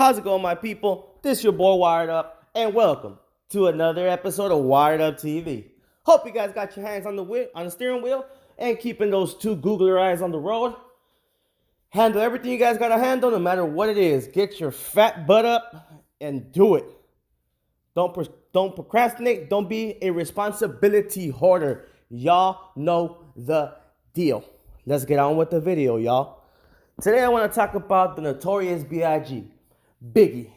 How's it going, my people? This your boy Wired Up, and welcome to another episode of Wired Up TV. Hope you guys got your hands on the steering wheel and keeping those two googler eyes on the road. Handle everything you guys gotta handle, no matter what it is. Get your fat butt up and do it. Don't procrastinate. Don't be a responsibility hoarder. Y'all know the deal. Let's get on with the video, y'all. Today I want to talk about the notorious B.I.G. Biggie.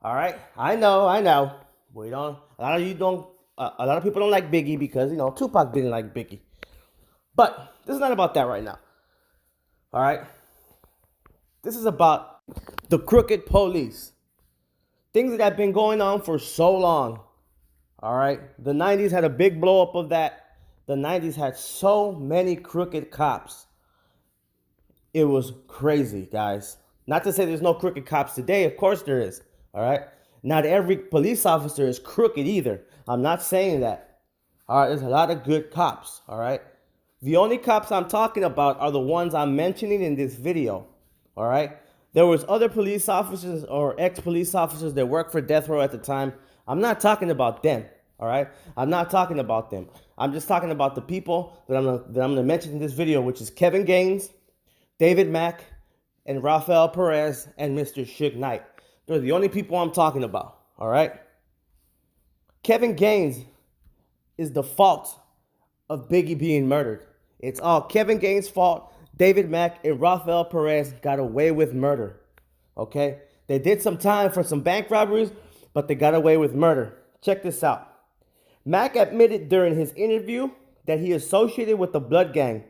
All right, I know. We don't. A lot of people don't like Biggie because Tupac didn't like Biggie. But this is not about that right now. All right, this is about the crooked police. Things that have been going on for so long. All right, the 90s had a big blow up of that. The 90s had so many crooked cops. It was crazy, guys. Not to say there's no crooked cops today. Of course there is. All right. Not every police officer is crooked either. I'm not saying that. All right. There's a lot of good cops. All right. The only cops I'm talking about are the ones I'm mentioning in this video. All right. There was other police officers or ex-police officers that worked for death row at the time. I'm not talking about them. All right. I'm not talking about them. I'm just talking about the people that I'm gonna mention in this video, which is Kevin Gaines, David Mack, and Rafael Perez, and Mr. Suge Knight. They're the only people I'm talking about, all right? Kevin Gaines is the fault of Biggie being murdered. It's all Kevin Gaines' fault. David Mack and Rafael Perez got away with murder, okay? They did some time for some bank robberies, but they got away with murder. Check this out. Mack admitted during his interview that he associated with the Blood Gang.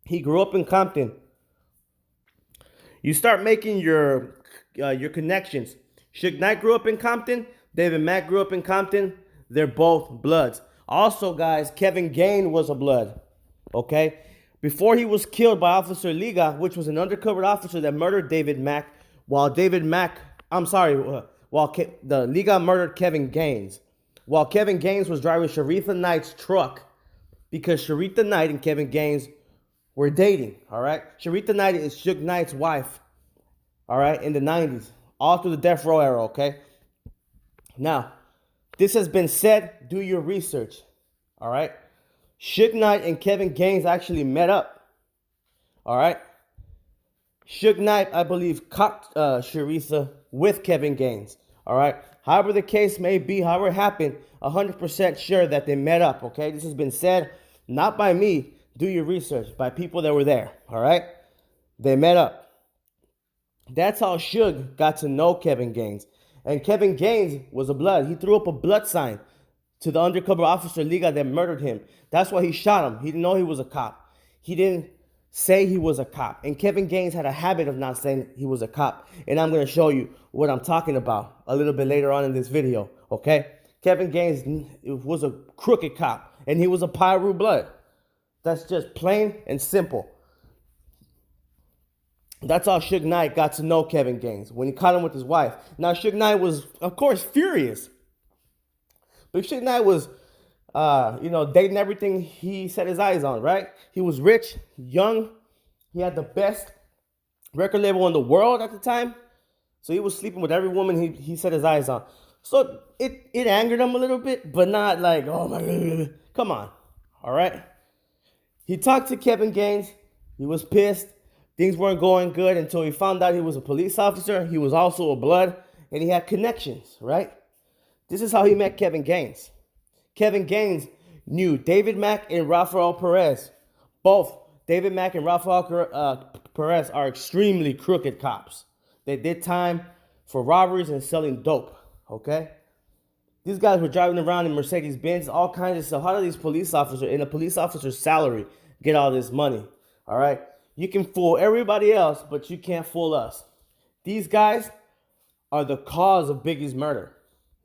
He grew up in Compton. You start making your connections. Suge Knight grew up in Compton. David Mack grew up in Compton. They're both Bloods. Also, guys, Kevin Gaines was a Blood. Okay? Before he was killed by Officer Liga, which was an undercover officer that murdered David Mack, while the Liga murdered Kevin Gaines. While Kevin Gaines was driving Sharitha Knight's truck, because Sharitha Knight and Kevin Gaines were dating, all right? Sharitha Knight is Suge Knight's wife, all right, in the 90s, all through the death row era, okay? Now, this has been said, do your research, all right? Suge Knight and Kevin Gaines actually met up, all right? Suge Knight, I believe, caught Sharitha with Kevin Gaines, all right? However the case may be, however it happened, 100% sure that they met up, okay? This has been said, not by me. Do your research, by people that were there, all right? They met up. That's how Suge got to know Kevin Gaines. And Kevin Gaines was a Blood. He threw up a blood sign to the undercover officer Liga that murdered him. That's why he shot him. He didn't know he was a cop. He didn't say he was a cop. And Kevin Gaines had a habit of not saying he was a cop. And I'm going to show you what I'm talking about a little bit later on in this video, okay? Kevin Gaines was a crooked cop, and he was a Piru Blood. That's just plain and simple. That's how Suge Knight got to know Kevin Gaines when he caught him with his wife. Now, Suge Knight was, of course, furious. But Suge Knight was, dating everything he set his eyes on, right? He was rich, young. He had the best record label in the world at the time. So he was sleeping with every woman he set his eyes on. So it angered him a little bit, but not like, oh my God, come on, all right? He talked to Kevin Gaines. He was pissed. Things weren't going good until he found out he was a police officer. He was also a Blood, and he had connections, right? This is how he met Kevin Gaines. Kevin Gaines knew David Mack and Rafael Perez. Both David Mack and Rafael Perez are extremely crooked cops. They did time for robberies and selling dope, okay? These guys were driving around in Mercedes-Benz, all kinds of stuff. How do these police officers, in a police officer's salary, get all this money? All right? You can fool everybody else, but you can't fool us. These guys are the cause of Biggie's murder.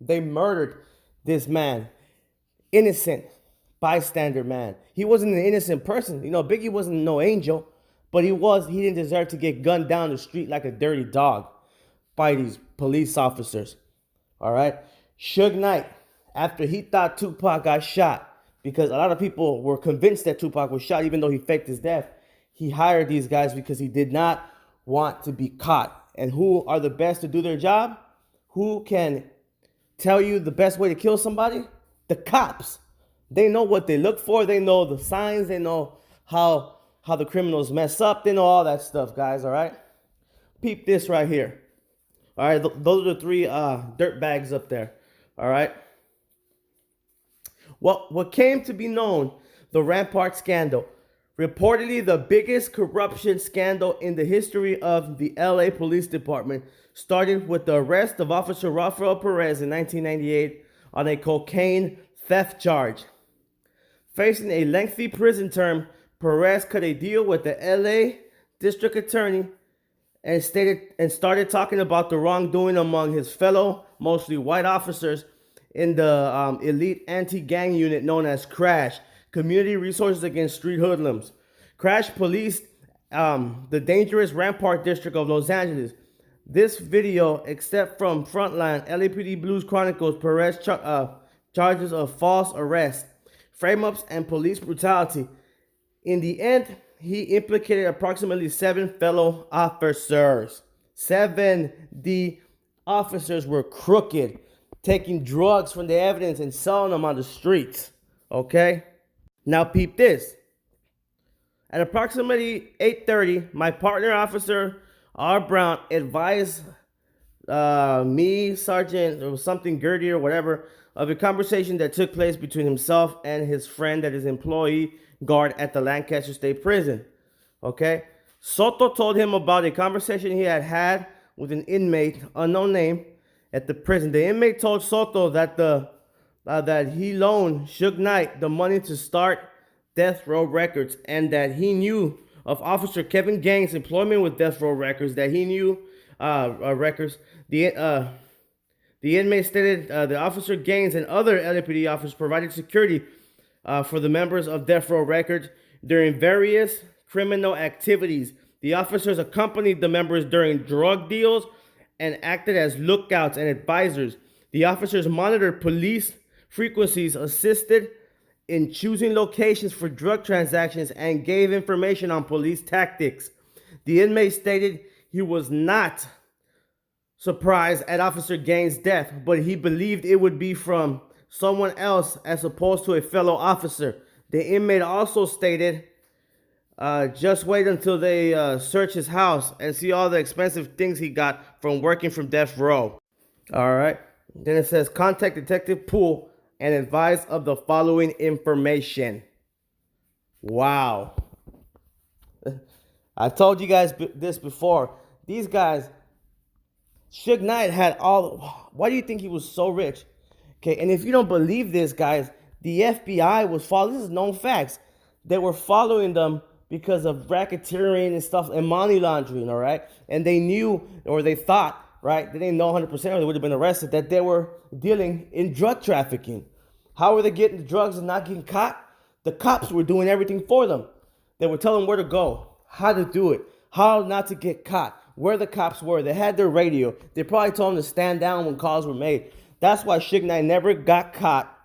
They murdered this man. Innocent bystander man. He wasn't an innocent person. Biggie wasn't no angel, but he didn't deserve to get gunned down the street like a dirty dog by these police officers. All right? Suge Knight, after he thought Tupac got shot, because a lot of people were convinced that Tupac was shot even though he faked his death, he hired these guys because he did not want to be caught And who are the best to do their job? Who can tell you the best way to kill somebody? The cops. They know what they look for. They know the signs. They know how the criminals mess up. They know all that stuff, guys, all right? Peep this right here. All right, those are the three dirt bags up there, all right? What came to be known, the Rampart Scandal, reportedly the biggest corruption scandal in the history of the LA Police Department, started with the arrest of Officer Rafael Perez in 1998 on a cocaine theft charge. Facing a lengthy prison term, Perez cut a deal with the LA District Attorney and started talking about the wrongdoing among his fellow, mostly white officers in the elite anti-gang unit known as CRASH, Community Resources Against Street Hoodlums. CRASH policed the dangerous Rampart District of Los Angeles. This video, except from Frontline, LAPD Blues Chronicles Perez charges of false arrest, frame-ups, and police brutality. In the end, he implicated approximately 7 fellow officers. 7 officers were crooked, taking drugs from the evidence and selling them on the streets. Okay? Now peep this. At approximately 8:30, my partner officer, R. Brown, advised me, Sergeant, or something Gertie or whatever, of a conversation that took place between himself and his friend that is employee guard at the Lancaster State Prison. Okay? Soto told him about a conversation he had with an inmate, unknown name, at the prison. The inmate told Soto that that he loaned Suge Knight the money to start Death Row Records, and that he knew of Officer Kevin Gang's employment with Death Row Records, that he knew records. The inmate stated the Officer Gaines and other LAPD officers provided security for the members of Death Row Records during various criminal activities. The officers accompanied the members during drug deals and acted as lookouts and advisors. The officers monitored police frequencies, assisted in choosing locations for drug transactions, and gave information on police tactics. The inmate stated he was not surprised at Officer Gaines' death, but he believed it would be from someone else as opposed to a fellow officer. The inmate also stated, just wait until they search his house and see all the expensive things he got from working from Death Row. All right. Then it says, contact Detective Poole and advise of the following information. Wow. I told you guys this before. These guys, Suge Knight had all. Why do you think he was so rich? Okay, and if you don't believe this, guys, the FBI was following. This is known facts. They were following them because of racketeering and stuff and money laundering, all right? And they knew, or they thought, right? They didn't know 100%, or they would have been arrested, that they were dealing in drug trafficking. How were they getting the drugs and not getting caught? The cops were doing everything for them. They were telling them where to go, how to do it, how not to get caught, where the cops were. They had their radio. They probably told them to stand down when calls were made. That's why Suge Knight never got caught.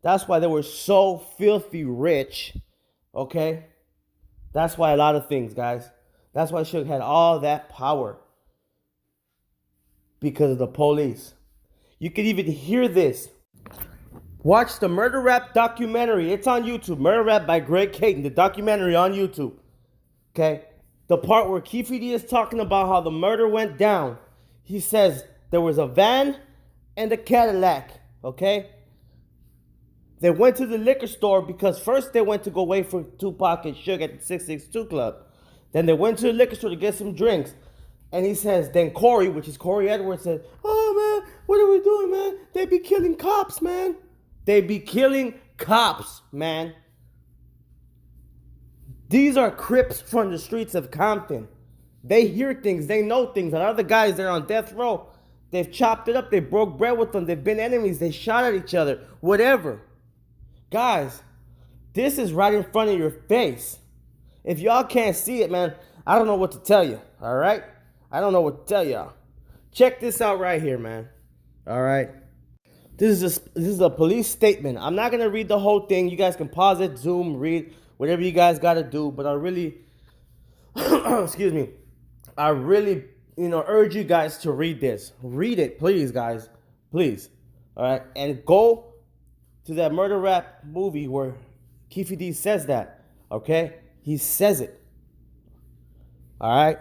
That's why they were so filthy rich, okay? That's why a lot of things, guys. That's why Suge had all that power. Because of the police. You could even hear this. Watch the Murder Rap documentary. It's on YouTube. Murder Rap by Greg Caton. The documentary on YouTube. Okay? The part where Keefe D is talking about how the murder went down. He says there was a van and a Cadillac. Okay? They went to the liquor store because first they went to go wait for Tupac and Suge at the 662 Club. Then they went to the liquor store to get some drinks. And he says, then Corey, which is Corey Edwards, said, oh, man, what are we doing, man? They be killing cops, man. They be killing cops, man. These are Crips from the streets of Compton. They hear things. They know things. A lot of the guys that are on death row, they've chopped it up. They broke bread with them. They've been enemies. They shot at each other. Whatever. Guys, this is right in front of your face. If y'all can't see it, man, I don't know what to tell you. All right? I don't know what to tell y'all. Check this out right here, man. All right? This is a police statement. I'm not going to read the whole thing. You guys can pause it, zoom, read, whatever you guys got to do. But I really, excuse me, I really urge you guys to read this. Read it, please, guys. Please. All right. And go to that murder rap movie where Keefy D says that. Okay? He says it. All right?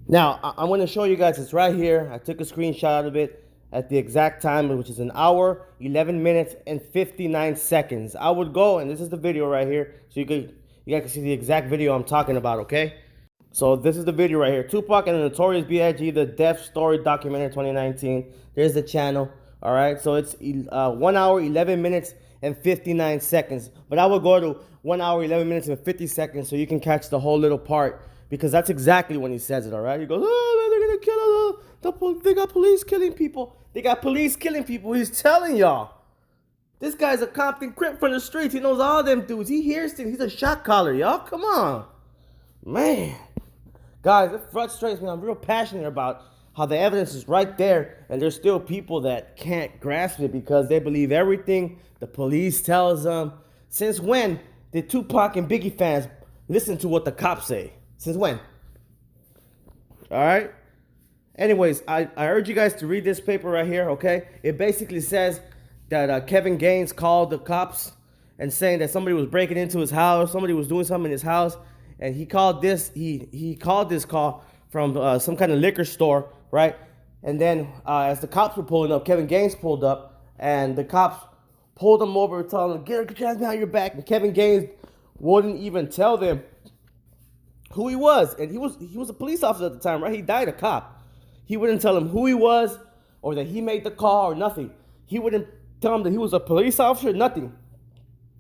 Now, I'm going to show you guys. It's right here. I took a screenshot of it at the exact time, which is 1 hour, 11 minutes, and 59 seconds. I would go, and this is the video right here, so you guys can see the exact video I'm talking about, okay? So this is the video right here. Tupac and the Notorious B.I.G., the Death Story Documentary 2019. There's the channel, all right? So it's 1 hour, 11 minutes, and 59 seconds. But I will go to 1 hour, 11 minutes, and 50 seconds so you can catch the whole little part, because that's exactly when he says it, all right? He goes, oh, man, they're going to kill us. They got police killing people. They got police killing people. He's telling y'all. This guy's a Compton Crip from the streets. He knows all them dudes. He hears things. He's a shot caller, y'all. Come on. Man. Guys, it frustrates me. I'm real passionate about how the evidence is right there, and there's still people that can't grasp it because they believe everything the police tells them. Since when did Tupac and Biggie fans listen to what the cops say? Since when? All right? Anyways, I urge you guys to read this paper right here, okay? It basically says that Kevin Gaines called the cops and saying that somebody was breaking into his house, somebody was doing something in his house, and he called this call from some kind of liquor store, right? And then as the cops were pulling up, Kevin Gaines pulled up, and the cops pulled him over, telling him, get your hands behind your back. And Kevin Gaines wouldn't even tell them who he was, and he was a police officer at the time, right? He died a cop. He wouldn't tell him who he was or that he made the call or nothing. He wouldn't tell him that he was a police officer, nothing.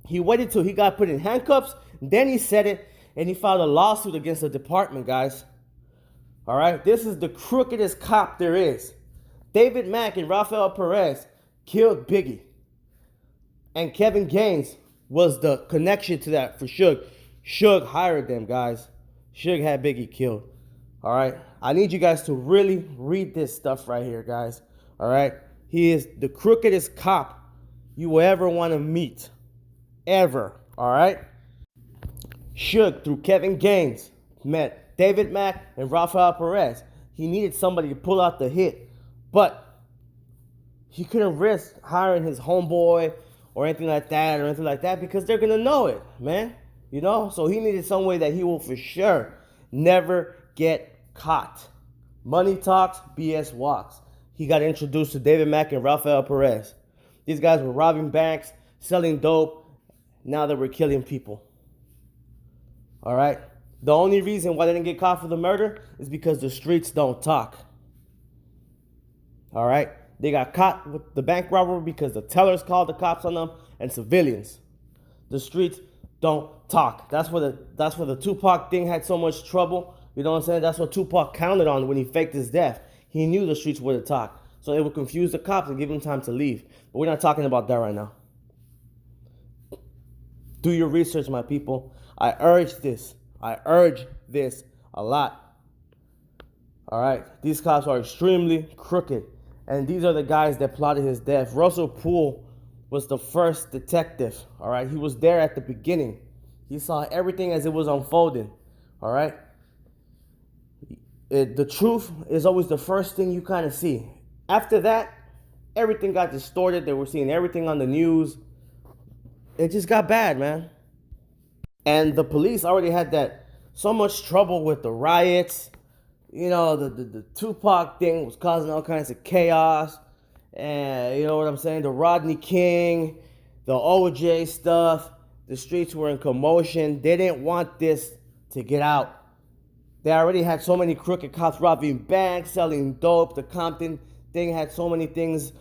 He waited till he got put in handcuffs, then he said it, and he filed a lawsuit against the department, guys. All right? This is the crookedest cop there is. David Mack and Rafael Perez killed Biggie. And Kevin Gaines was the connection to that for Suge. Suge hired them, guys. Suge had Biggie killed. All right? I need you guys to really read this stuff right here, guys. All right? He is the crookedest cop you will ever want to meet. Ever. All right? Suge, through Kevin Gaines, met David Mack and Rafael Perez. He needed somebody to pull out the hit. But he couldn't risk hiring his homeboy or anything like that because they're going to know it, man. You know? So he needed some way that he will for sure never get caught. Money talks, BS walks. He got introduced to David Mack and Rafael Perez. These guys were robbing banks, selling dope. Now they were killing people. All right? The only reason why they didn't get caught for the murder is because the streets don't talk. All right? They got caught with the bank robbery because the tellers called the cops on them and civilians. The streets don't talk. That's where the Tupac thing had so much trouble. You know what I'm saying? That's what Tupac counted on when he faked his death. He knew the streets would talk. So it would confuse the cops and give them time to leave. But we're not talking about that right now. Do your research, my people. I urge this a lot. All right? These cops are extremely crooked. And these are the guys that plotted his death. Russell Poole was the first detective. All right? He was there at the beginning. He saw everything as it was unfolding. All right? The truth is always the first thing you kind of see. After that, everything got distorted. They were seeing everything on the news. It just got bad, man. And the police already had so much trouble with the riots. You know, the Tupac thing was causing all kinds of chaos. And you know what I'm saying? The Rodney King, the OJ stuff. The streets were in commotion. They didn't want this to get out. They already had so many crooked cops robbing banks, selling dope. The Compton thing had so many things,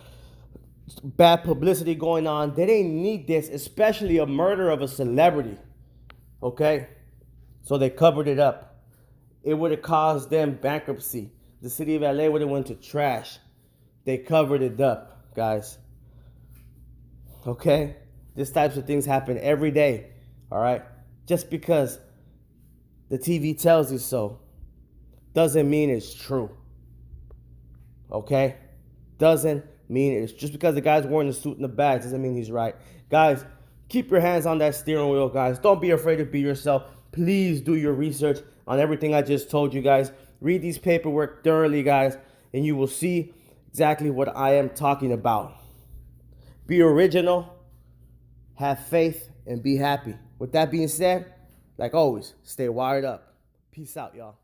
bad publicity going on. They didn't need this, especially a murder of a celebrity. Okay? So they covered it up. It would have caused them bankruptcy. The city of LA would have went to trash. They covered it up, guys. Okay? These types of things happen every day. All right? Just because the TV tells you so doesn't mean it's true. Okay? Doesn't mean it's just because the guy's wearing the suit and the badge doesn't mean he's right. Guys, keep your hands on that steering wheel, guys. Don't be afraid to be yourself. Please do your research. on everything I just told you guys. Read these paperwork thoroughly, guys, and you will see exactly what I am talking about. Be original, have faith, and be happy. With that being said, like always, stay wired up. Peace out, y'all.